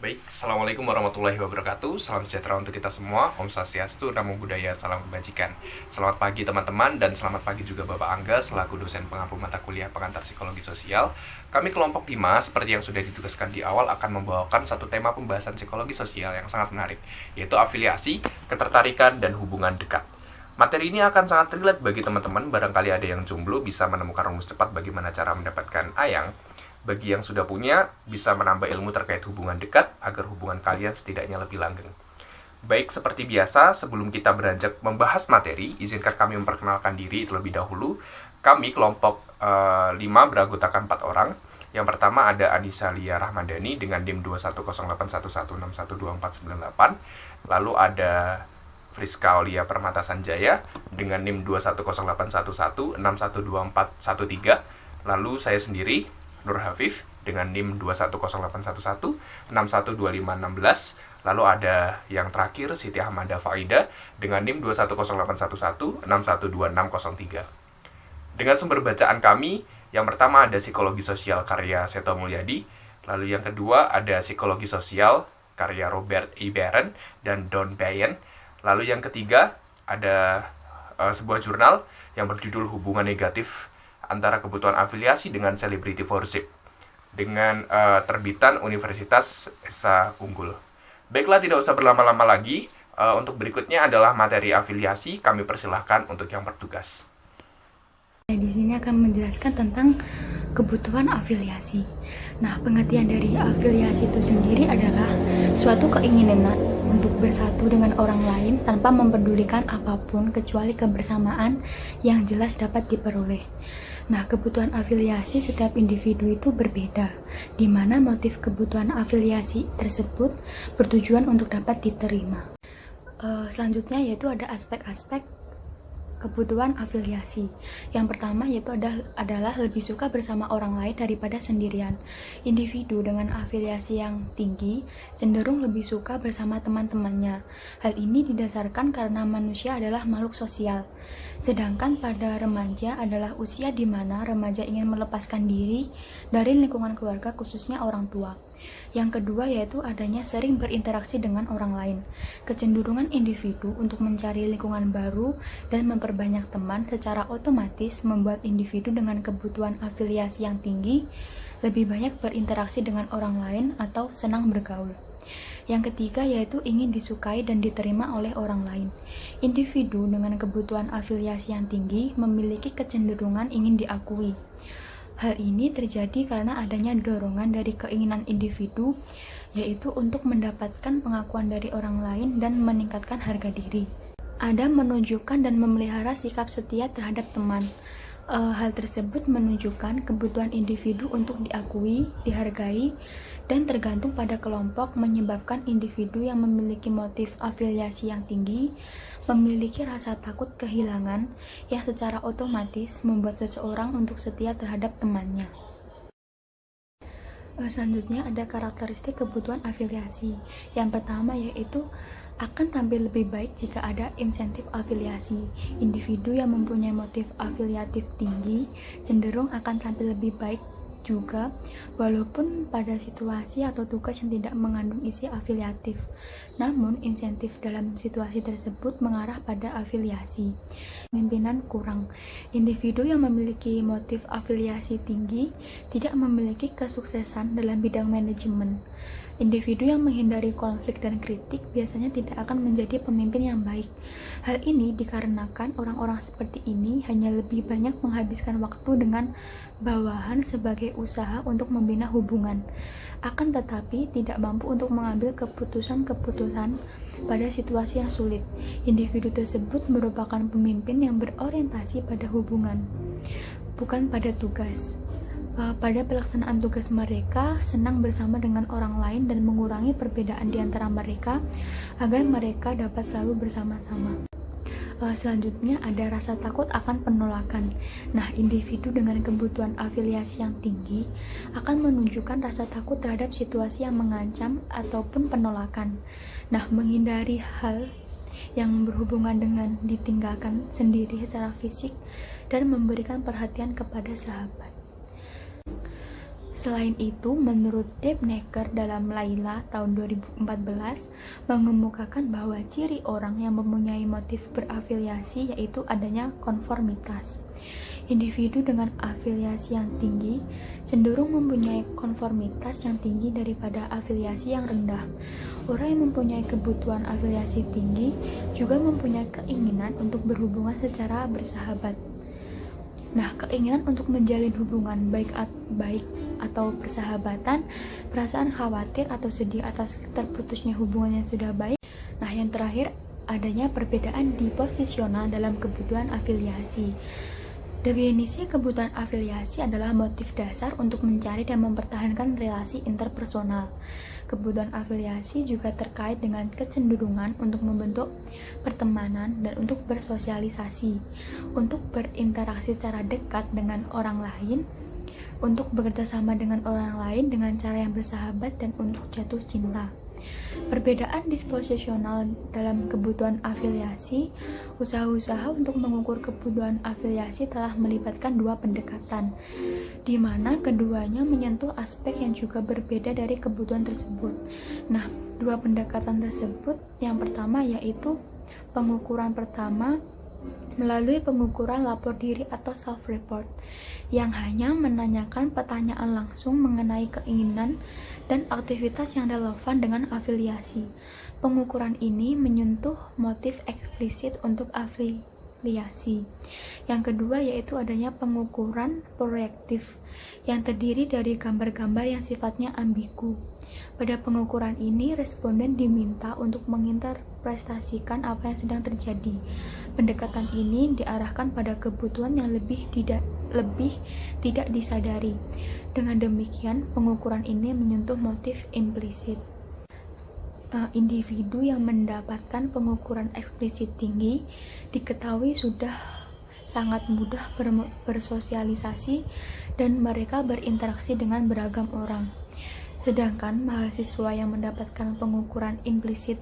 Baik, Assalamualaikum warahmatullahi wabarakatuh. Salam sejahtera untuk kita semua. Om Swastiastu, Namo Buddhaya, Salam Kebajikan. Selamat pagi teman-teman, dan selamat pagi juga Bapak Angga selaku dosen pengampu mata kuliah pengantar psikologi sosial. Kami kelompok 5, seperti yang sudah ditugaskan di awal, akan membawakan satu tema pembahasan psikologi sosial yang sangat menarik, yaitu afiliasi, ketertarikan, dan hubungan dekat. Materi ini akan sangat relate bagi teman-teman. Barangkali ada yang jomblo bisa menemukan rumus cepat bagaimana cara mendapatkan ayang. Bagi yang sudah punya, bisa menambah ilmu terkait hubungan dekat agar hubungan kalian setidaknya lebih langgeng. Baik, seperti biasa, sebelum kita beranjak membahas materi, izinkan kami memperkenalkan diri terlebih dahulu. Kami kelompok 5 beranggotakan 4 orang. Yang pertama ada Anissa Lia Rahmadani dengan NIM 2108116122498. Lalu ada Friska Aulia Permata Sanjaya dengan NIM 2108116122413. Lalu saya sendiri, Nur Hafif, dengan NIM 2108116125516. Lalu ada yang terakhir, Siti Ahmada Faida dengan NIM 2108116122603. Dengan sumber bacaan kami, yang pertama ada Psikologi Sosial karya Seto Mulyadi. Lalu yang kedua ada Psikologi Sosial karya Robert E. Barron dan Don Payne. Lalu yang ketiga ada sebuah jurnal yang berjudul Hubungan Negatif Antara Kebutuhan Afiliasi dengan Celebrity Worship dengan terbitan Universitas Esa Unggul. Baiklah, tidak usah berlama-lama lagi. Untuk berikutnya adalah materi afiliasi. Kami persilahkan untuk yang bertugas. Di sini akan menjelaskan tentang kebutuhan afiliasi. Nah, pengertian dari afiliasi itu sendiri adalah suatu keinginan untuk bersatu dengan orang lain tanpa mempedulikan apapun kecuali kebersamaan yang jelas dapat diperoleh. Nah, kebutuhan afiliasi setiap individu itu berbeda, di mana motif kebutuhan afiliasi tersebut bertujuan untuk dapat diterima. Selanjutnya yaitu ada aspek-aspek kebutuhan afiliasi. Yang pertama yaitu adalah lebih suka bersama orang lain daripada sendirian. Individu dengan afiliasi yang tinggi cenderung lebih suka bersama teman-temannya. Hal ini didasarkan karena manusia adalah makhluk sosial. Sedangkan pada remaja adalah usia di mana remaja ingin melepaskan diri dari lingkungan keluarga, khususnya orang tua. Yang kedua yaitu adanya sering berinteraksi dengan orang lain. Kecenderungan individu untuk mencari lingkungan baru dan memperbanyak teman secara otomatis membuat individu dengan kebutuhan afiliasi yang tinggi lebih banyak berinteraksi dengan orang lain atau senang bergaul. Yang ketiga yaitu ingin disukai dan diterima oleh orang lain. Individu dengan kebutuhan afiliasi yang tinggi memiliki kecenderungan ingin diakui. Hal ini terjadi karena adanya dorongan dari keinginan individu, yaitu untuk mendapatkan pengakuan dari orang lain dan meningkatkan harga diri. Ada menunjukkan dan memelihara sikap setia terhadap teman. Hal tersebut menunjukkan kebutuhan individu untuk diakui, dihargai, dan tergantung pada kelompok, menyebabkan individu yang memiliki motif afiliasi yang tinggi memiliki rasa takut kehilangan yang secara otomatis membuat seseorang untuk setia terhadap temannya. Selanjutnya ada karakteristik kebutuhan afiliasi. Yang pertama yaitu akan tampil lebih baik jika ada insentif afiliasi. Individu yang mempunyai motif afiliatif tinggi cenderung akan tampil lebih baik juga walaupun pada situasi atau tugas yang tidak mengandung isi afiliatif. Namun insentif dalam situasi tersebut mengarah pada afiliasi. Pemimpinan kurang. Individu yang memiliki motif afiliasi tinggi tidak memiliki kesuksesan dalam bidang manajemen. Individu yang menghindari konflik dan kritik biasanya tidak akan menjadi pemimpin yang baik. Hal ini dikarenakan orang-orang seperti ini hanya lebih banyak menghabiskan waktu dengan bawahan sebagai usaha untuk membina hubungan, akan tetapi tidak mampu untuk mengambil keputusan-keputusan pada situasi yang sulit. Individu tersebut merupakan pemimpin yang berorientasi pada hubungan, bukan pada tugas. Pada pelaksanaan tugas mereka senang bersama dengan orang lain dan mengurangi perbedaan di antara mereka agar mereka dapat selalu bersama-sama. Selanjutnya ada rasa takut akan penolakan. Nah, individu dengan kebutuhan afiliasi yang tinggi akan menunjukkan rasa takut terhadap situasi yang mengancam ataupun penolakan. Nah, menghindari hal yang berhubungan dengan ditinggalkan sendiri secara fisik dan memberikan perhatian kepada sahabat. Selain itu, menurut Deb Necker dalam Laila tahun 2014 mengemukakan bahwa ciri orang yang mempunyai motif berafiliasi yaitu adanya konformitas. Individu dengan afiliasi yang tinggi cenderung mempunyai konformitas yang tinggi daripada afiliasi yang rendah. Orang yang mempunyai kebutuhan afiliasi tinggi juga mempunyai keinginan untuk berhubungan secara bersahabat. Nah, keinginan untuk menjalin hubungan baik atau persahabatan, perasaan khawatir atau sedih atas terputusnya hubungan yang sudah baik. Nah, yang terakhir adanya perbedaan di posisional dalam kebutuhan afiliasi. Definisi kebutuhan afiliasi adalah motif dasar untuk mencari dan mempertahankan relasi interpersonal. Kebutuhan afiliasi juga terkait dengan kecenderungan untuk membentuk pertemanan dan untuk bersosialisasi, untuk berinteraksi secara dekat dengan orang lain, untuk bekerja sama dengan orang lain dengan cara yang bersahabat, dan untuk jatuh cinta. Perbedaan disposisional dalam kebutuhan afiliasi. Usaha-usaha untuk mengukur kebutuhan afiliasi telah melibatkan dua pendekatan, di mana keduanya menyentuh aspek yang juga berbeda dari kebutuhan tersebut. Nah, dua pendekatan tersebut, yang pertama yaitu pengukuran pertama melalui pengukuran lapor diri atau self-report, yang hanya menanyakan pertanyaan langsung mengenai keinginan dan aktivitas yang relevan dengan afiliasi. Pengukuran ini menyentuh motif eksplisit untuk afiliasi. Yang kedua yaitu adanya pengukuran proyektif, yang terdiri dari gambar-gambar yang sifatnya ambigu. Pada pengukuran ini, responden diminta untuk menginterpretasikan apa yang sedang terjadi. Pendekatan ini diarahkan pada kebutuhan yang lebih tidak disadari. Dengan demikian, pengukuran ini menyentuh motif implisit. Individu yang mendapatkan pengukuran eksplisit tinggi diketahui sudah sangat mudah bersosialisasi dan mereka berinteraksi dengan beragam orang. Sedangkan mahasiswa yang mendapatkan pengukuran implisit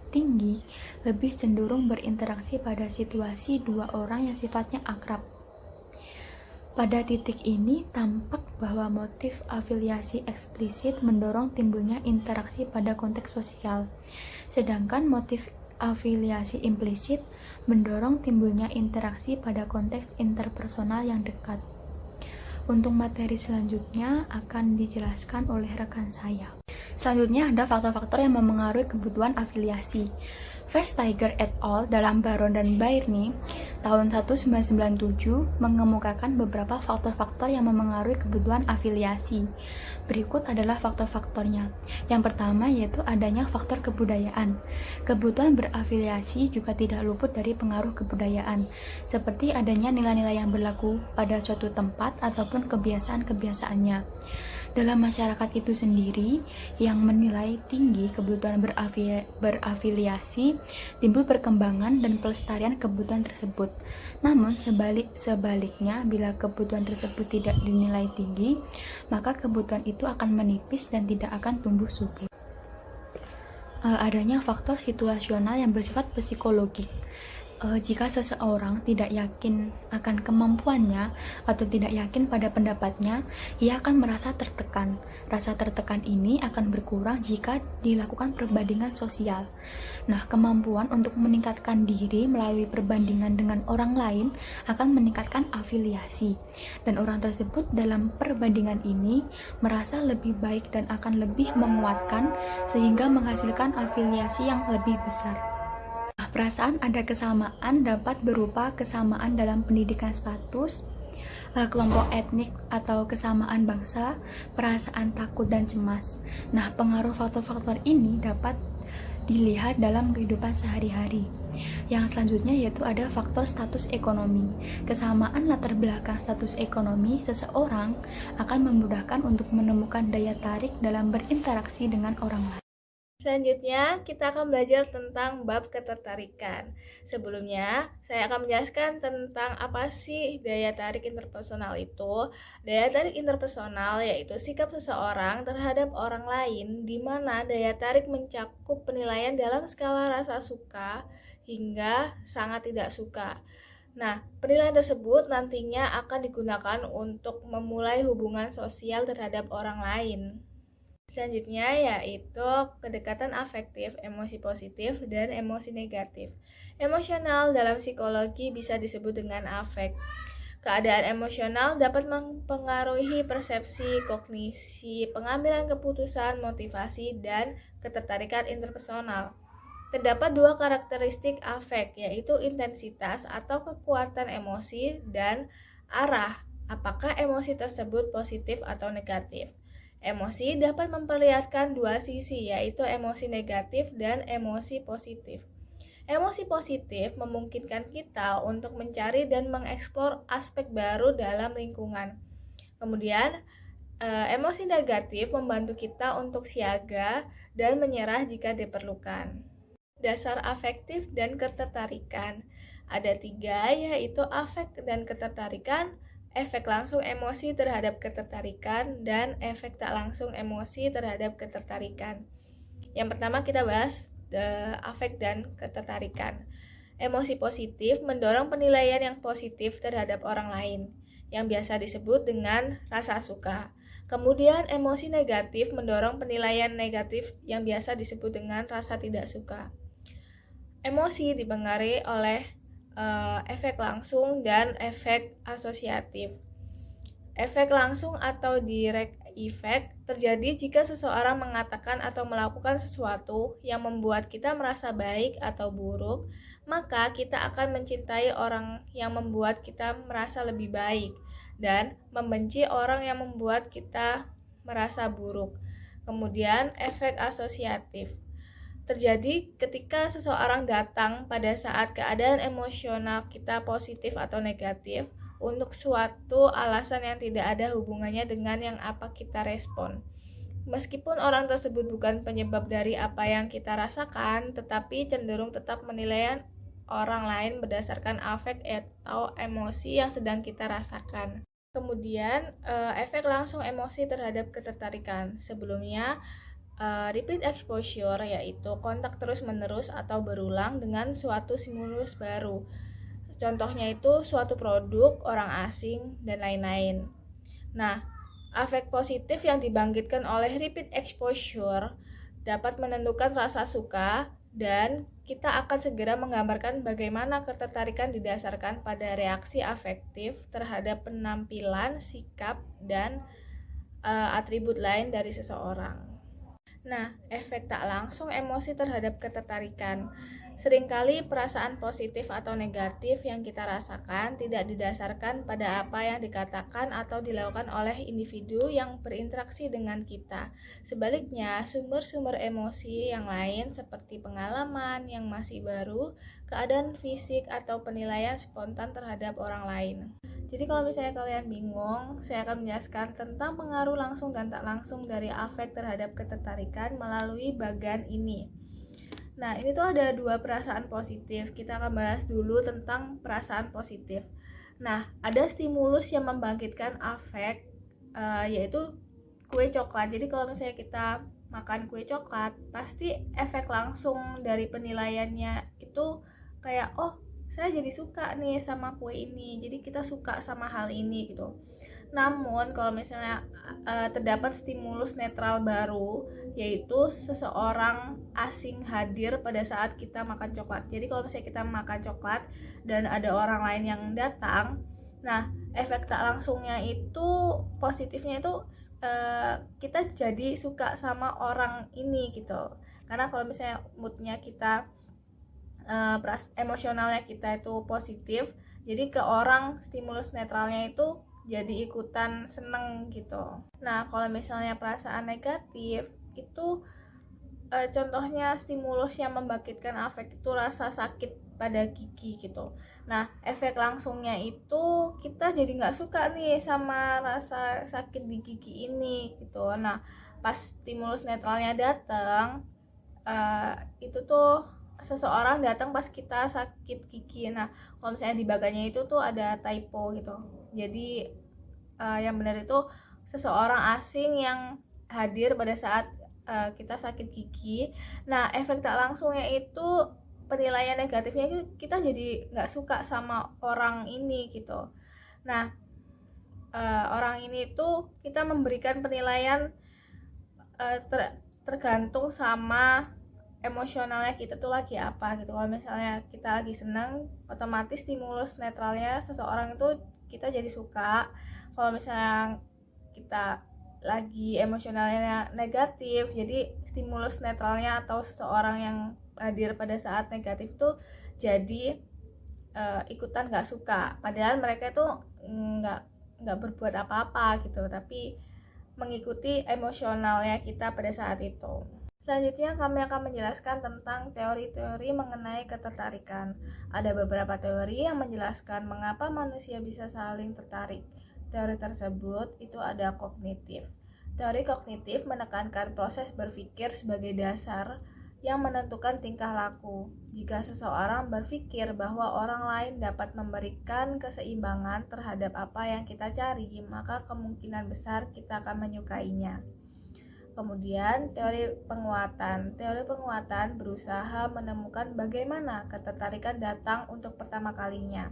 tinggi lebih cenderung berinteraksi pada situasi dua orang yang sifatnya akrab. Pada titik ini tampak bahwa motif afiliasi eksplisit mendorong timbulnya interaksi pada konteks sosial, sedangkan motif afiliasi implisit mendorong timbulnya interaksi pada konteks interpersonal yang dekat. Untuk materi selanjutnya akan dijelaskan oleh rekan saya. Selanjutnya ada faktor-faktor yang memengaruhi kebutuhan afiliasi. Vestager et al. Dalam Baron dan Bairni tahun 1997 mengemukakan beberapa faktor-faktor yang memengaruhi kebutuhan afiliasi. Berikut adalah faktor-faktornya. Yang pertama yaitu adanya faktor kebudayaan. Kebutuhan berafiliasi juga tidak luput dari pengaruh kebudayaan, seperti adanya nilai-nilai yang berlaku pada suatu tempat ataupun kebiasaan-kebiasaannya. Dalam masyarakat itu sendiri yang menilai tinggi kebutuhan berafiliasi, timbul perkembangan dan pelestarian kebutuhan tersebut. Namun sebaliknya, bila kebutuhan tersebut tidak dinilai tinggi, maka kebutuhan itu akan menipis dan tidak akan tumbuh subur. Adanya faktor situasional yang bersifat psikologik. Jika seseorang tidak yakin akan kemampuannya atau tidak yakin pada pendapatnya, ia akan merasa tertekan. Rasa tertekan ini akan berkurang jika dilakukan perbandingan sosial. Nah, kemampuan untuk meningkatkan diri melalui perbandingan dengan orang lain akan meningkatkan afiliasi. Dan orang tersebut dalam perbandingan ini merasa lebih baik dan akan lebih menguatkan sehingga menghasilkan afiliasi yang lebih besar. Perasaan ada kesamaan dapat berupa kesamaan dalam pendidikan status, kelompok etnik atau kesamaan bangsa, perasaan takut dan cemas. Nah, pengaruh faktor-faktor ini dapat dilihat dalam kehidupan sehari-hari. Yang selanjutnya yaitu ada faktor status ekonomi. Kesamaan latar belakang status ekonomi seseorang akan memudahkan untuk menemukan daya tarik dalam berinteraksi dengan orang lain. Selanjutnya, kita akan belajar tentang bab ketertarikan. Sebelumnya, saya akan menjelaskan tentang apa sih daya tarik interpersonal itu. Daya tarik interpersonal yaitu sikap seseorang terhadap orang lain, di mana daya tarik mencakup penilaian dalam skala rasa suka hingga sangat tidak suka. Nah, penilaian tersebut nantinya akan digunakan untuk memulai hubungan sosial terhadap orang lain. Selanjutnya yaitu kedekatan afektif, emosi positif, dan emosi negatif. Emosional dalam psikologi bisa disebut dengan afek. Keadaan emosional dapat mempengaruhi persepsi, kognisi, pengambilan keputusan, motivasi, dan ketertarikan interpersonal. Terdapat dua karakteristik afek, yaitu intensitas atau kekuatan emosi dan arah, apakah emosi tersebut positif atau negatif. Emosi dapat memperlihatkan dua sisi, yaitu emosi negatif dan emosi positif. Emosi positif memungkinkan kita untuk mencari dan mengeksplor aspek baru dalam lingkungan. Kemudian, emosi negatif membantu kita untuk siaga dan menyerah jika diperlukan. Dasar afektif dan ketertarikan. Ada 3, yaitu afek dan ketertarikan, efek langsung emosi terhadap ketertarikan, dan efek tak langsung emosi terhadap ketertarikan. Yang pertama kita bahas afek dan ketertarikan. Emosi positif mendorong penilaian yang positif terhadap orang lain, yang biasa disebut dengan rasa suka. Kemudian emosi negatif mendorong penilaian negatif yang biasa disebut dengan rasa tidak suka. Emosi dipengaruhi oleh efek langsung dan efek asosiatif. Efek langsung atau direct effect terjadi jika seseorang mengatakan atau melakukan sesuatu yang membuat kita merasa baik atau buruk, maka kita akan mencintai orang yang membuat kita merasa lebih baik dan membenci orang yang membuat kita merasa buruk. Kemudian efek asosiatif terjadi ketika seseorang datang pada saat keadaan emosional kita positif atau negatif untuk suatu alasan yang tidak ada hubungannya dengan yang apa kita respon. Meskipun orang tersebut bukan penyebab dari apa yang kita rasakan, tetapi cenderung tetap menilai orang lain berdasarkan afek atau emosi yang sedang kita rasakan. Kemudian, efek langsung emosi terhadap ketertarikan. Sebelumnya, repeat exposure yaitu kontak terus-menerus atau berulang dengan suatu stimulus baru. Contohnya itu suatu produk, orang asing, dan lain-lain. Nah, afek positif yang dibangkitkan oleh repeat exposure dapat menentukan rasa suka dan kita akan segera menggambarkan bagaimana ketertarikan didasarkan pada reaksi afektif terhadap penampilan, sikap, dan atribut lain dari seseorang. Nah, efek tak langsung emosi terhadap ketertarikan. Seringkali perasaan positif atau negatif yang kita rasakan tidak didasarkan pada apa yang dikatakan atau dilakukan oleh individu yang berinteraksi dengan kita. Sebaliknya, sumber-sumber emosi yang lain seperti pengalaman yang masih baru, keadaan fisik, atau penilaian spontan terhadap orang lain. Jadi kalau misalnya kalian bingung, saya akan menjelaskan tentang pengaruh langsung dan tak langsung dari afek terhadap ketertarikan melalui bagan ini. Nah, ini tuh ada 2 perasaan positif. Kita akan bahas dulu tentang perasaan positif. Nah, ada stimulus yang membangkitkan afek, yaitu kue coklat. Jadi kalau misalnya kita makan kue coklat, pasti efek langsung dari penilaiannya itu kayak, oh, saya jadi suka nih sama kue ini, jadi kita suka sama hal ini gitu. Namun kalau misalnya terdapat stimulus netral baru, yaitu seseorang asing hadir pada saat kita makan coklat. Jadi kalau misalnya kita makan coklat dan ada orang lain yang datang, nah efek tak langsungnya itu positifnya itu kita jadi suka sama orang ini gitu. Karena kalau misalnya moodnya kita emosionalnya kita itu positif, jadi ke orang stimulus netralnya itu jadi ikutan seneng gitu. Nah, kalau misalnya perasaan negatif itu contohnya stimulus yang membangkitkan afek itu rasa sakit pada gigi gitu. Nah, efek langsungnya itu kita jadi nggak suka nih sama rasa sakit di gigi ini gitu. Nah, pas stimulus netralnya datang, itu tuh seseorang datang pas kita sakit gigi. Nah, kalau misalnya di baganya itu tuh ada typo gitu. Jadi yang benar itu seseorang asing yang hadir pada saat kita sakit gigi. Nah, efek tak langsungnya itu penilaian negatifnya itu kita jadi nggak suka sama orang ini gitu. Nah, orang ini tuh kita memberikan penilaian tergantung sama emosionalnya kita tuh lagi apa gitu. Kalau misalnya kita lagi senang, otomatis stimulus netralnya seseorang itu kita jadi suka. Kalau misalnya kita lagi emosionalnya negatif, jadi stimulus netralnya atau seseorang yang hadir pada saat negatif tuh jadi ikutan nggak suka. Padahal mereka tuh nggak berbuat apa-apa gitu, tapi mengikuti emosionalnya kita pada saat itu. Selanjutnya kami akan menjelaskan tentang teori-teori mengenai ketertarikan. Ada beberapa teori yang menjelaskan mengapa manusia bisa saling tertarik. Teori tersebut itu ada kognitif. Teori kognitif menekankan proses berpikir sebagai dasar yang menentukan tingkah laku. Jika seseorang berpikir bahwa orang lain dapat memberikan keseimbangan terhadap apa yang kita cari, maka kemungkinan besar kita akan menyukainya. Kemudian, teori penguatan. Teori penguatan berusaha menemukan bagaimana ketertarikan datang untuk pertama kalinya.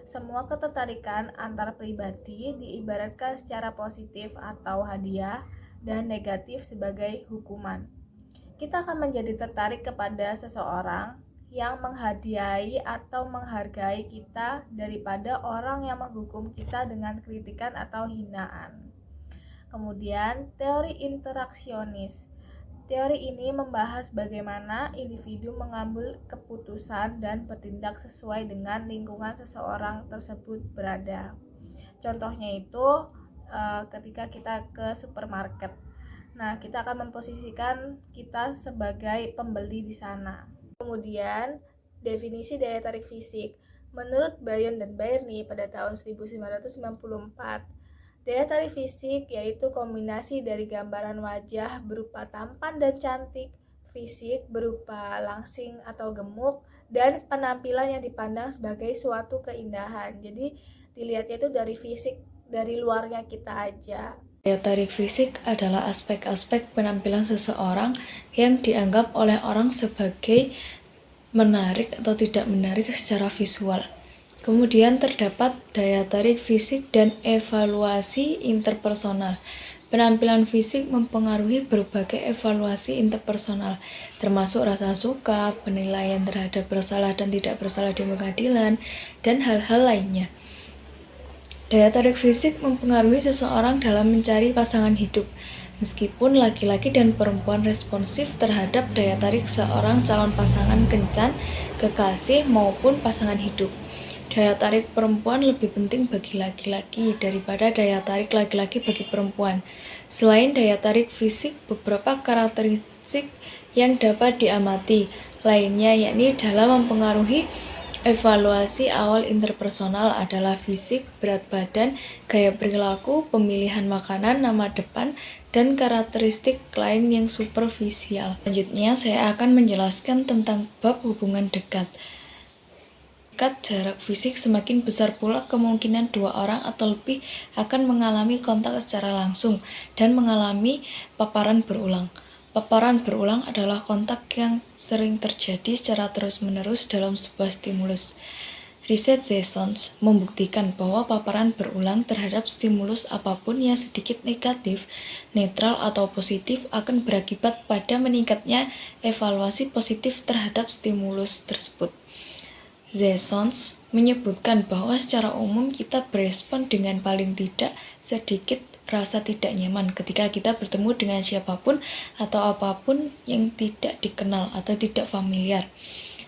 Semua ketertarikan antar pribadi diibaratkan secara positif atau hadiah dan negatif sebagai hukuman. Kita akan menjadi tertarik kepada seseorang yang menghadiahi atau menghargai kita daripada orang yang menghukum kita dengan kritikan atau hinaan. Kemudian, teori interaksionis. Teori ini membahas bagaimana individu mengambil keputusan dan bertindak sesuai dengan lingkungan seseorang tersebut berada. Contohnya itu ketika kita ke supermarket. Nah, kita akan memposisikan kita sebagai pembeli di sana. Kemudian, definisi daya tarik fisik. Menurut Bayon dan Bairni pada tahun 1994, daya tarik fisik yaitu kombinasi dari gambaran wajah berupa tampan dan cantik, fisik berupa langsing atau gemuk, dan penampilan yang dipandang sebagai suatu keindahan. Jadi, dilihatnya itu dari fisik, dari luarnya kita aja. Daya tarik fisik adalah aspek-aspek penampilan seseorang yang dianggap oleh orang sebagai menarik atau tidak menarik secara visual. Kemudian terdapat daya tarik fisik dan evaluasi interpersonal. Penampilan fisik mempengaruhi berbagai evaluasi interpersonal, termasuk rasa suka, penilaian terhadap bersalah dan tidak bersalah di pengadilan, dan hal-hal lainnya. Daya tarik fisik mempengaruhi seseorang dalam mencari pasangan hidup, meskipun laki-laki dan perempuan responsif terhadap daya tarik seorang calon pasangan kencan, kekasih, maupun pasangan hidup. Daya tarik perempuan lebih penting bagi laki-laki daripada daya tarik laki-laki bagi perempuan. Selain daya tarik fisik, beberapa karakteristik yang dapat diamati lainnya yakni dalam mempengaruhi evaluasi awal interpersonal adalah fisik, berat badan, gaya perilaku, pemilihan makanan, nama depan, dan karakteristik lain yang superficial. Selanjutnya, saya akan menjelaskan tentang bab hubungan dekat. Dekat jarak fisik semakin besar pula kemungkinan dua orang atau lebih akan mengalami kontak secara langsung dan mengalami paparan berulang. Paparan berulang adalah kontak yang sering terjadi secara terus-menerus dalam sebuah stimulus. Riset Sessions membuktikan bahwa paparan berulang terhadap stimulus apapun yang sedikit negatif, netral atau positif akan berakibat pada meningkatnya evaluasi positif terhadap stimulus tersebut. Sessions menyebutkan bahwa secara umum kita berespon dengan paling tidak sedikit rasa tidak nyaman ketika kita bertemu dengan siapapun atau apapun yang tidak dikenal atau tidak familiar.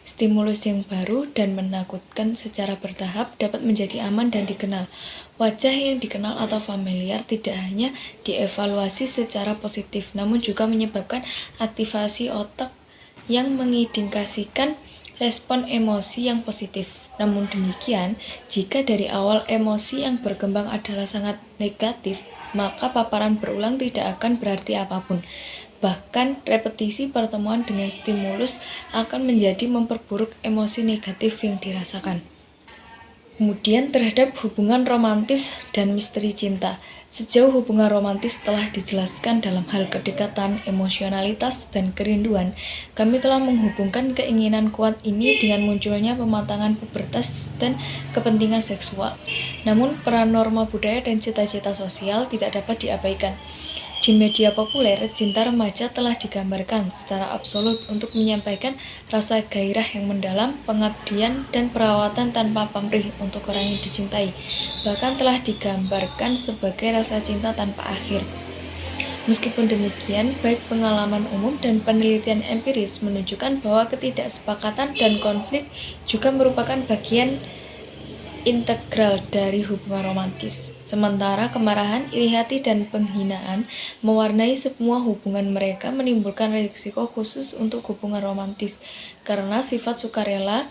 Stimulus yang baru dan menakutkan secara bertahap dapat menjadi aman dan dikenal. Wajah yang dikenal atau familiar tidak hanya dievaluasi secara positif, namun juga menyebabkan aktivasi otak yang mengindikasikan respon emosi yang positif. Namun demikian, jika dari awal emosi yang berkembang adalah sangat negatif, maka paparan berulang tidak akan berarti apapun. Bahkan, repetisi pertemuan dengan stimulus akan menjadi memperburuk emosi negatif yang dirasakan. Kemudian terhadap hubungan romantis dan misteri cinta. Sejauh hubungan romantis telah dijelaskan dalam hal kedekatan, emosionalitas, dan kerinduan, kami telah menghubungkan keinginan kuat ini dengan munculnya pematangan pubertas dan kepentingan seksual. Namun, peran norma budaya dan cita-cita sosial tidak dapat diabaikan. Di media populer, cinta remaja telah digambarkan secara absolut untuk menyampaikan rasa gairah yang mendalam, pengabdian, dan perawatan tanpa pamrih untuk orang yang dicintai. Bahkan telah digambarkan sebagai rasa cinta tanpa akhir. Meskipun demikian, baik pengalaman umum dan penelitian empiris menunjukkan bahwa ketidaksepakatan dan konflik juga merupakan bagian integral dari hubungan romantis. Sementara kemarahan, iri hati, dan penghinaan mewarnai semua hubungan mereka, menimbulkan risiko khusus untuk hubungan romantis karena sifat sukarela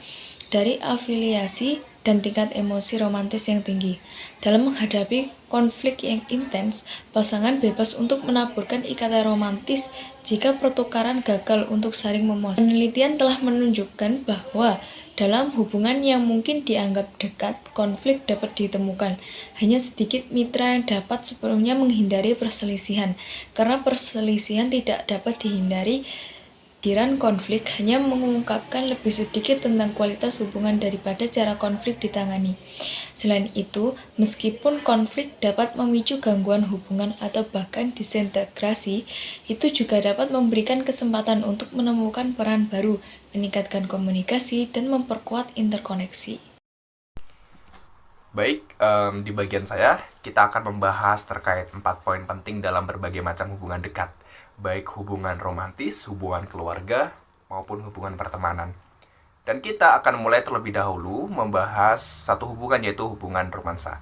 dari afiliasi dan tingkat emosi romantis yang tinggi. Dalam menghadapi konflik yang intens, pasangan bebas untuk menaburkan ikatan romantis jika pertukaran gagal untuk saling memuaskan. Penelitian telah menunjukkan bahwa dalam hubungan yang mungkin dianggap dekat, konflik dapat ditemukan. Hanya sedikit mitra yang dapat sepenuhnya menghindari perselisihan, karena perselisihan tidak dapat dihindari. Diran konflik hanya mengungkapkan lebih sedikit tentang kualitas hubungan daripada cara konflik ditangani. Selain itu, meskipun konflik dapat memicu gangguan hubungan atau bahkan disintegrasi, itu juga dapat memberikan kesempatan untuk menemukan peran baru, meningkatkan komunikasi, dan memperkuat interkoneksi. Baik, di bagian saya, kita akan membahas terkait 4 poin penting dalam berbagai macam hubungan dekat, baik hubungan romantis, hubungan keluarga, maupun hubungan pertemanan. Dan kita akan mulai terlebih dahulu membahas satu hubungan, yaitu hubungan romansa.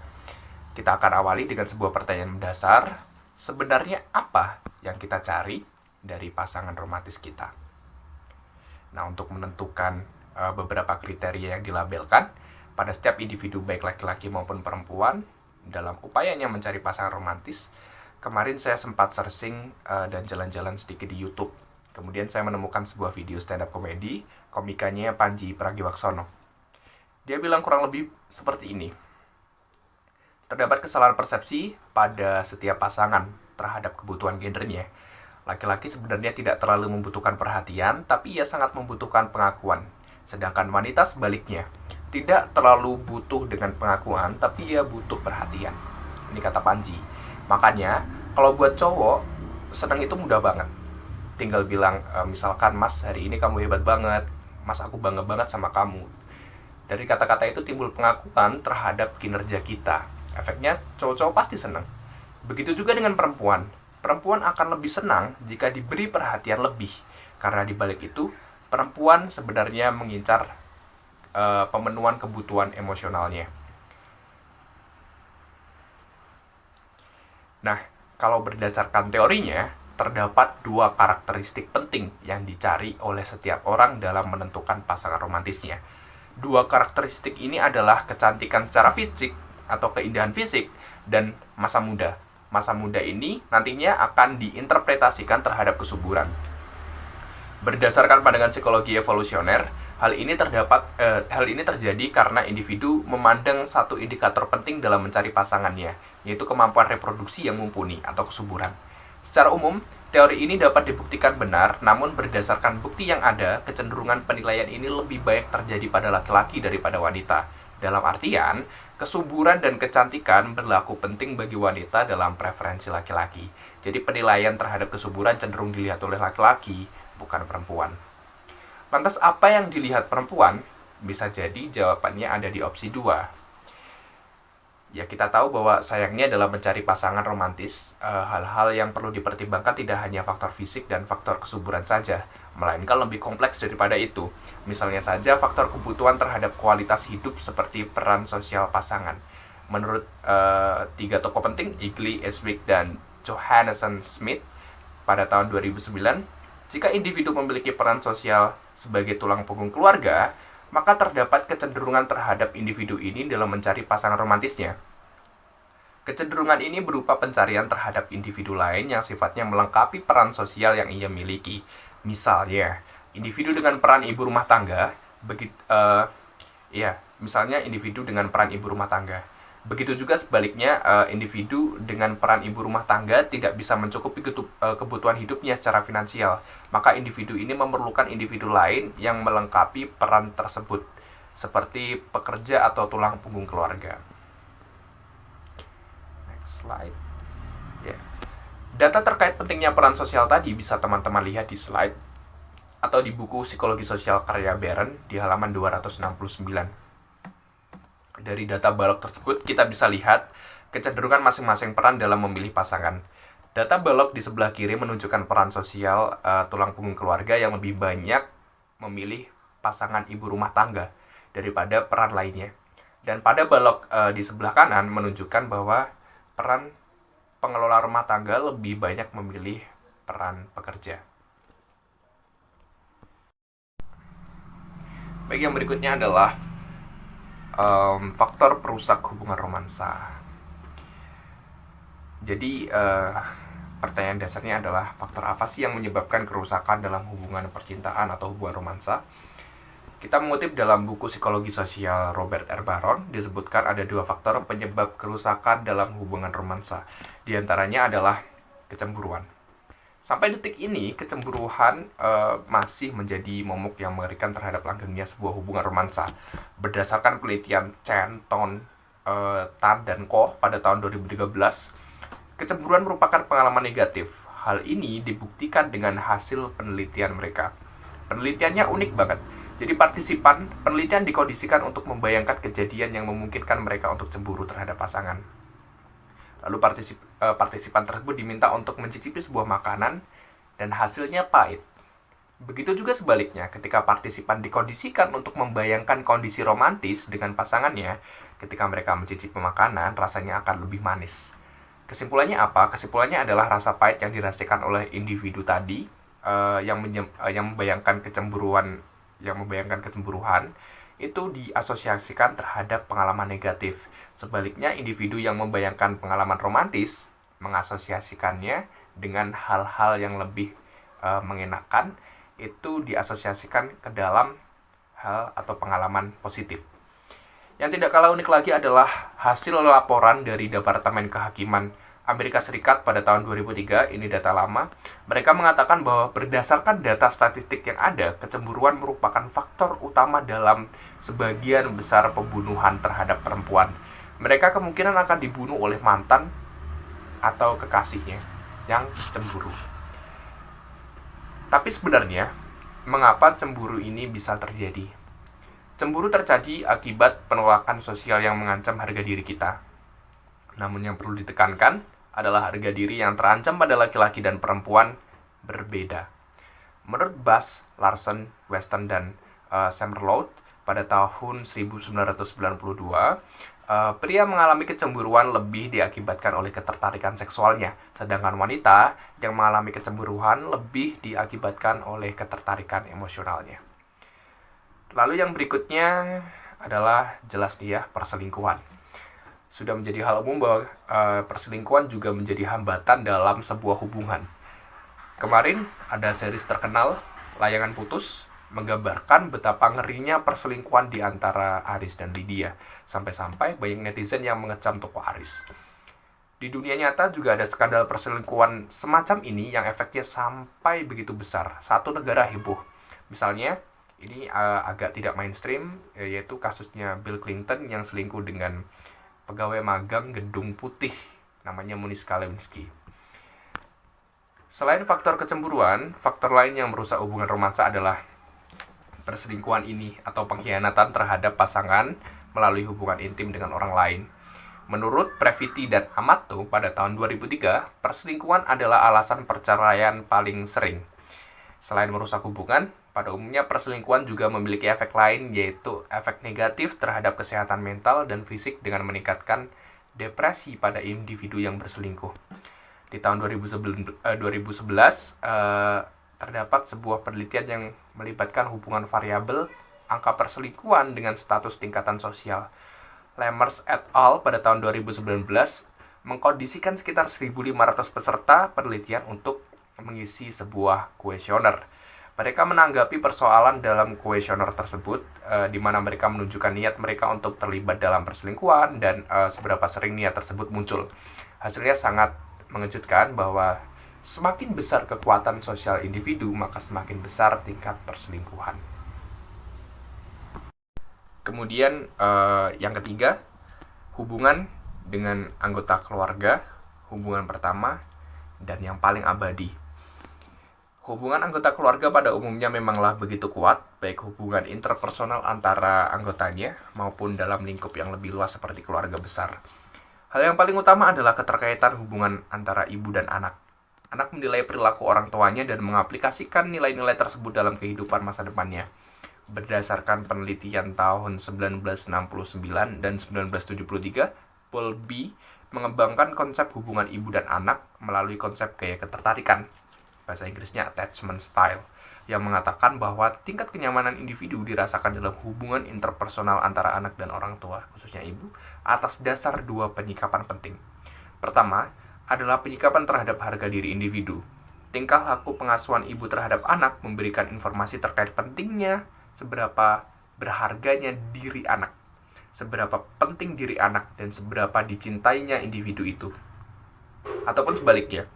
Kita akan awali dengan sebuah pertanyaan mendasar, sebenarnya apa yang kita cari dari pasangan romantis kita? Nah, untuk menentukan beberapa kriteria yang dilabelkan, pada setiap individu baik laki-laki maupun perempuan, dalam upayanya mencari pasangan romantis, kemarin saya sempat searching dan jalan-jalan sedikit di YouTube. Kemudian saya menemukan sebuah video stand-up komedi, komikanya Panji Pragiwaksono. Dia bilang kurang lebih seperti ini. Terdapat kesalahan persepsi pada setiap pasangan terhadap kebutuhan gendernya. Laki-laki sebenarnya tidak terlalu membutuhkan perhatian, tapi ia sangat membutuhkan pengakuan. Sedangkan wanita sebaliknya, tidak terlalu butuh dengan pengakuan, tapi ia butuh perhatian. Ini kata Panji. Makanya, kalau buat cowok, senang itu mudah banget. Tinggal bilang, misalkan, Mas, hari ini kamu hebat banget. Mas, aku bangga banget sama kamu. Dari kata-kata itu timbul pengakuan terhadap kinerja kita. Efeknya, cowok-cowok pasti senang. Begitu juga dengan perempuan. Perempuan akan lebih senang jika diberi perhatian lebih. Karena di balik itu, perempuan sebenarnya mengincar pemenuhan kebutuhan emosionalnya. Nah, kalau berdasarkan teorinya, terdapat 2 karakteristik penting yang dicari oleh setiap orang dalam menentukan pasangan romantisnya. 2 karakteristik ini adalah kecantikan secara fisik atau keindahan fisik dan masa muda. Masa muda ini nantinya akan diinterpretasikan terhadap kesuburan. Berdasarkan pandangan psikologi evolusioner, hal ini terjadi karena individu memandang satu indikator penting dalam mencari pasangannya, yaitu kemampuan reproduksi yang mumpuni atau kesuburan. Secara umum, teori ini dapat dibuktikan benar, namun berdasarkan bukti yang ada, kecenderungan penilaian ini lebih baik terjadi pada laki-laki daripada wanita. Dalam artian, kesuburan dan kecantikan berlaku penting bagi wanita dalam preferensi laki-laki. Jadi penilaian terhadap kesuburan cenderung dilihat oleh laki-laki, bukan perempuan. Lantas apa yang dilihat perempuan? Bisa jadi jawabannya ada di opsi 2. Ya, kita tahu bahwa sayangnya dalam mencari pasangan romantis, hal-hal yang perlu dipertimbangkan tidak hanya faktor fisik dan faktor kesuburan saja, melainkan lebih kompleks daripada itu. Misalnya saja faktor kebutuhan terhadap kualitas hidup seperti peran sosial pasangan. Menurut 3 tokoh penting, Igli, Eswick, dan Johanneson Smith, pada tahun 2009, jika individu memiliki peran sosial sebagai tulang punggung keluarga, maka terdapat kecenderungan terhadap individu ini dalam mencari pasangan romantisnya. Kecenderungan ini berupa pencarian terhadap individu lain yang sifatnya melengkapi peran sosial yang ia miliki. Misalnya, individu dengan peran ibu rumah tangga, misalnya individu dengan peran ibu rumah tangga. Begitu juga sebaliknya, individu dengan peran ibu rumah tangga tidak bisa mencukupi kebutuhan hidupnya secara finansial. Maka individu ini memerlukan individu lain yang melengkapi peran tersebut, seperti pekerja atau tulang punggung keluarga. Next slide. Data terkait pentingnya peran sosial tadi bisa teman-teman lihat di slide atau di buku Psikologi Sosial karya Barron di halaman 269. Dari data balok tersebut, kita bisa lihat kecenderungan masing-masing peran dalam memilih pasangan. Data balok di sebelah kiri menunjukkan peran sosial tulang punggung keluarga yang lebih banyak memilih pasangan ibu rumah tangga daripada peran lainnya. Dan pada balok di sebelah kanan menunjukkan bahwa peran pengelola rumah tangga lebih banyak memilih peran pekerja. Baik, yang berikutnya adalah faktor perusak hubungan romansa. Jadi pertanyaan dasarnya adalah faktor apa sih yang menyebabkan kerusakan dalam hubungan percintaan atau hubungan romansa? Kita mengutip dalam buku Psikologi Sosial Robert R. Barron, disebutkan ada 2 faktor penyebab kerusakan dalam hubungan romansa. Di antaranya adalah kecemburuan. Sampai detik ini, kecemburuan masih menjadi momok yang mengerikan terhadap langgengnya sebuah hubungan romansa. Berdasarkan penelitian Chen, Tan, dan Koh pada tahun 2013, kecemburuan merupakan pengalaman negatif. Hal ini dibuktikan dengan hasil penelitian mereka. Penelitiannya unik banget. Jadi penelitian dikondisikan untuk membayangkan kejadian yang memungkinkan mereka untuk cemburu terhadap pasangan. Lalu partisipan tersebut diminta untuk mencicipi sebuah makanan dan hasilnya pahit. Begitu juga sebaliknya, ketika partisipan dikondisikan untuk membayangkan kondisi romantis dengan pasangannya, ketika mereka mencicipi makanan, rasanya akan lebih manis. Kesimpulannya apa? Kesimpulannya adalah rasa pahit yang dirasakan oleh individu tadi yang membayangkan kecemburuan, itu diasosiasikan terhadap pengalaman negatif. Sebaliknya, individu yang membayangkan pengalaman romantis mengasosiasikannya dengan hal-hal yang lebih mengenakan, itu diasosiasikan ke dalam hal atau pengalaman positif. Yang tidak kalah unik lagi adalah hasil laporan dari Departemen Kehakiman Amerika Serikat pada tahun 2003, ini data lama. Mereka mengatakan bahwa berdasarkan data statistik yang ada, kecemburuan merupakan faktor utama dalam sebagian besar pembunuhan terhadap perempuan. Mereka kemungkinan akan dibunuh oleh mantan atau kekasihnya yang cemburu. Tapi sebenarnya, mengapa cemburu ini bisa terjadi? Cemburu terjadi akibat penolakan sosial yang mengancam harga diri kita. Namun yang perlu ditekankan adalah harga diri yang terancam pada laki-laki dan perempuan berbeda. Menurut Bas, Larsen, Weston, dan Semmerloth pada tahun 1992, pria mengalami kecemburuan lebih diakibatkan oleh ketertarikan seksualnya, sedangkan wanita yang mengalami kecemburuan lebih diakibatkan oleh ketertarikan emosionalnya. Lalu yang berikutnya adalah jelas dia perselingkuhan. Sudah menjadi hal umum bahwa perselingkuhan juga menjadi hambatan dalam sebuah hubungan. Kemarin ada series terkenal, Layangan Putus, menggambarkan betapa ngerinya perselingkuhan di antara Aris dan Lydia. Sampai-sampai banyak netizen yang mengecam tokoh Aris. Di dunia nyata juga ada skandal perselingkuhan semacam ini yang efeknya sampai begitu besar. Satu negara heboh. Misalnya, ini agak tidak mainstream, yaitu kasusnya Bill Clinton yang selingkuh dengan pegawai magang Gedung Putih, namanya Monica Lewinsky. Selain faktor kecemburuan, faktor lain yang merusak hubungan romansa adalah perselingkuhan ini atau pengkhianatan terhadap pasangan melalui hubungan intim dengan orang lain. Menurut Previti dan Amato pada tahun 2003, perselingkuhan adalah alasan perceraian paling sering. Selain merusak hubungan, pada umumnya perselingkuhan juga memiliki efek lain, yaitu efek negatif terhadap kesehatan mental dan fisik dengan meningkatkan depresi pada individu yang berselingkuh. Di tahun 2011, terdapat sebuah penelitian yang melibatkan hubungan variabel angka perselingkuhan dengan status tingkatan sosial. Lemers et al. Pada tahun 2019 mengkondisikan sekitar 1.500 peserta penelitian untuk mengisi sebuah kuesioner. Mereka menanggapi persoalan dalam kuesioner tersebut, di mana mereka menunjukkan niat mereka untuk terlibat dalam perselingkuhan dan seberapa sering niat tersebut muncul. Hasilnya sangat mengejutkan bahwa semakin besar kekuatan sosial individu, maka semakin besar tingkat perselingkuhan. Kemudian yang ketiga, hubungan dengan anggota keluarga, hubungan pertama, dan yang paling abadi. Hubungan anggota keluarga pada umumnya memanglah begitu kuat, baik hubungan interpersonal antara anggotanya maupun dalam lingkup yang lebih luas seperti keluarga besar. Hal yang paling utama adalah keterkaitan hubungan antara ibu dan anak. Anak menilai perilaku orang tuanya dan mengaplikasikan nilai-nilai tersebut dalam kehidupan masa depannya. Berdasarkan penelitian tahun 1969 dan 1973, Paul B. mengembangkan konsep hubungan ibu dan anak melalui konsep gaya ketertarikan, bahasa Inggrisnya attachment style, yang mengatakan bahwa tingkat kenyamanan individu dirasakan dalam hubungan interpersonal antara anak dan orang tua, khususnya ibu, atas dasar dua penyikapan penting. Pertama, adalah penyikapan terhadap harga diri individu. Tingkah laku pengasuhan ibu terhadap anak memberikan informasi terkait pentingnya seberapa berharganya diri anak, seberapa penting diri anak, dan seberapa dicintainya individu itu. Ataupun sebaliknya.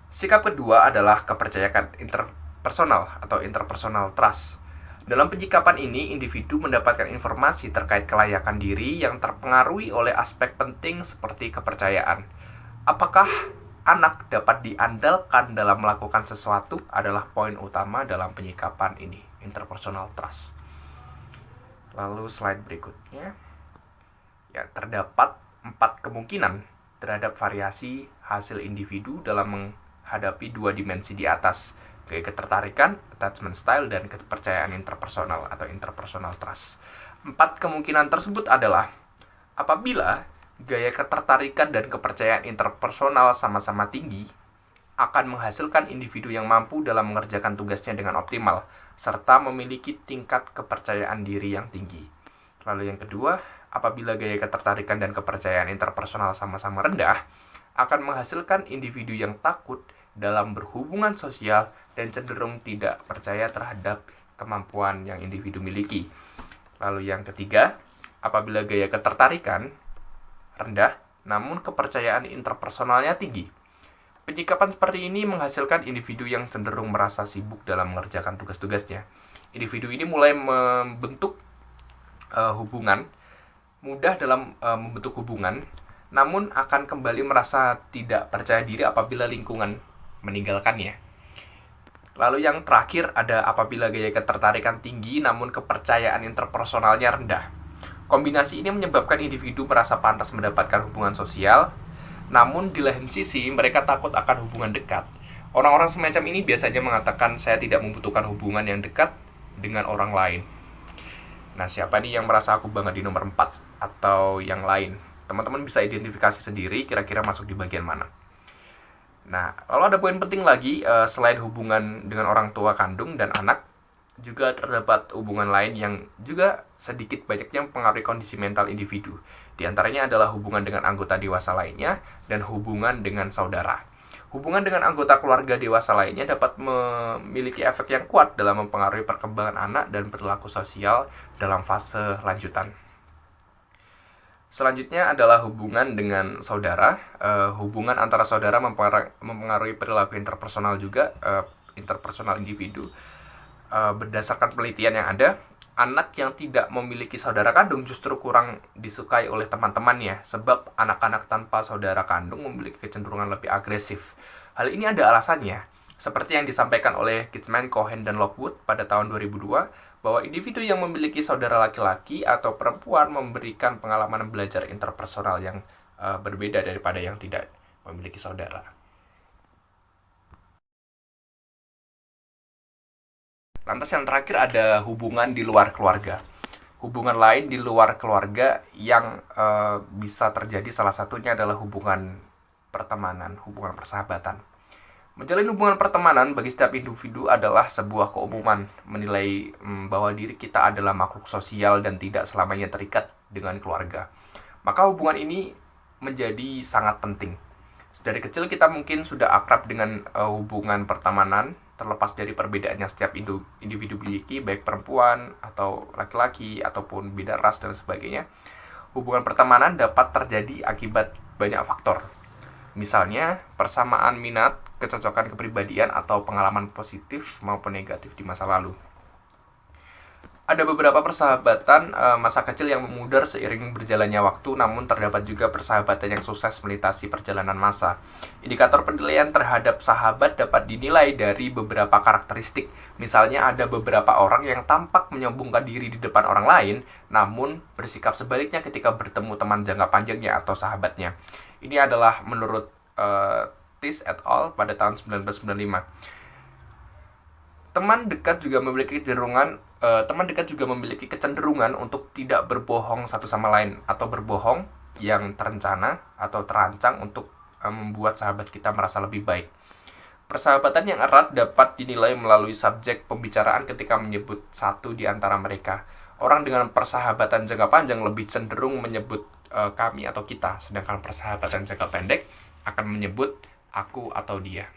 Sikap kedua adalah kepercayaan interpersonal atau interpersonal trust. Dalam penyikapan ini, individu mendapatkan informasi terkait kelayakan diri yang terpengaruhi oleh aspek penting seperti kepercayaan. Apakah anak dapat diandalkan dalam melakukan sesuatu adalah poin utama dalam penyikapan ini, interpersonal trust. Lalu slide berikutnya. Ya, terdapat 4 kemungkinan terhadap variasi hasil individu dalam menghadapi dua dimensi di atas, gaya ketertarikan, attachment style, dan kepercayaan interpersonal atau interpersonal trust. 4 kemungkinan tersebut adalah apabila gaya ketertarikan dan kepercayaan interpersonal sama-sama tinggi, akan menghasilkan individu yang mampu dalam mengerjakan tugasnya dengan optimal, serta memiliki tingkat kepercayaan diri yang tinggi. Lalu yang kedua, apabila gaya ketertarikan dan kepercayaan interpersonal sama-sama rendah, akan menghasilkan individu yang takut dalam berhubungan sosial dan cenderung tidak percaya terhadap kemampuan yang individu miliki. Lalu yang ketiga, apabila gaya ketertarikan rendah, namun kepercayaan interpersonalnya tinggi, penyikapan seperti ini menghasilkan individu yang cenderung merasa sibuk dalam mengerjakan tugas-tugasnya. Individu ini mulai membentuk mudah dalam membentuk hubungan, namun akan kembali merasa tidak percaya diri apabila lingkungan meninggalkannya. Lalu yang terakhir ada apabila gaya ketertarikan tinggi namun kepercayaan interpersonalnya rendah. Kombinasi ini menyebabkan individu merasa pantas mendapatkan hubungan sosial, namun di lain sisi mereka takut akan hubungan dekat. Orang-orang semacam ini biasanya mengatakan, saya tidak membutuhkan hubungan yang dekat dengan orang lain. Nah, siapa nih yang merasa aku banget di nomor 4 atau yang lain? Teman-teman bisa identifikasi sendiri kira-kira masuk di bagian mana. Nah, lalu ada poin penting lagi, selain hubungan dengan orang tua kandung dan anak, juga terdapat hubungan lain yang juga sedikit banyaknya mempengaruhi kondisi mental individu. Di antaranya adalah hubungan dengan anggota dewasa lainnya dan hubungan dengan saudara. Hubungan dengan anggota keluarga dewasa lainnya dapat memiliki efek yang kuat dalam mempengaruhi perkembangan anak dan perilaku sosial dalam fase lanjutan. Selanjutnya adalah hubungan dengan saudara. Hubungan antara saudara mempengaruhi perilaku interpersonal juga, interpersonal individu. Berdasarkan penelitian yang ada, anak yang tidak memiliki saudara kandung justru kurang disukai oleh teman-temannya, sebab anak-anak tanpa saudara kandung memiliki kecenderungan lebih agresif. Hal ini ada alasannya, seperti yang disampaikan oleh Kitzman, Cohen, dan Lockwood pada tahun 2002, bahwa individu yang memiliki saudara laki-laki atau perempuan memberikan pengalaman belajar interpersonal yang berbeda daripada yang tidak memiliki saudara. Lantas yang terakhir ada hubungan di luar keluarga. Hubungan lain di luar keluarga yang bisa terjadi salah satunya adalah hubungan pertemanan, hubungan persahabatan. Menjalin hubungan pertemanan bagi setiap individu adalah sebuah keumuman menilai bahwa diri kita adalah makhluk sosial dan tidak selamanya terikat dengan keluarga. Maka hubungan ini menjadi sangat penting. Dari kecil kita mungkin sudah akrab dengan hubungan pertemanan terlepas dari perbedaan yang setiap individu miliki, baik perempuan atau laki-laki ataupun beda ras dan sebagainya. Hubungan pertemanan dapat terjadi akibat banyak faktor. Misalnya, persamaan minat, kecocokan kepribadian, atau pengalaman positif maupun negatif di masa lalu. Ada beberapa persahabatan masa kecil yang memudar seiring berjalannya waktu, namun terdapat juga persahabatan yang sukses melintasi perjalanan masa. Indikator penilaian terhadap sahabat dapat dinilai dari beberapa karakteristik. Misalnya ada beberapa orang yang tampak menyombongkan diri di depan orang lain, namun bersikap sebaliknya ketika bertemu teman jangka panjangnya atau sahabatnya. Ini adalah menurut Tis et al. Pada tahun 1995. Teman dekat juga memiliki kecenderungan untuk tidak berbohong satu sama lain, atau berbohong yang terencana atau terancang untuk membuat sahabat kita merasa lebih baik. Persahabatan yang erat dapat dinilai melalui subjek pembicaraan ketika menyebut satu di antara mereka. Orang dengan persahabatan jangka panjang lebih cenderung menyebut kami atau kita, sedangkan persahabatan jangka pendek akan menyebut aku atau dia.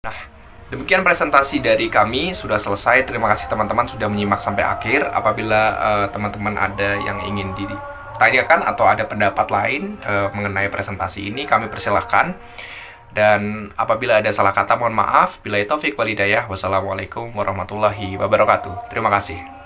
Nah, demikian presentasi dari kami, sudah selesai. Terima kasih teman-teman sudah menyimak sampai akhir. Apabila teman-teman ada yang ingin ditanyakan atau ada pendapat lain mengenai presentasi ini, kami persilahkan. Dan apabila ada salah kata, mohon maaf. Billahi taufik wal hidayah. Wassalamualaikum warahmatullahi wabarakatuh. Terima kasih.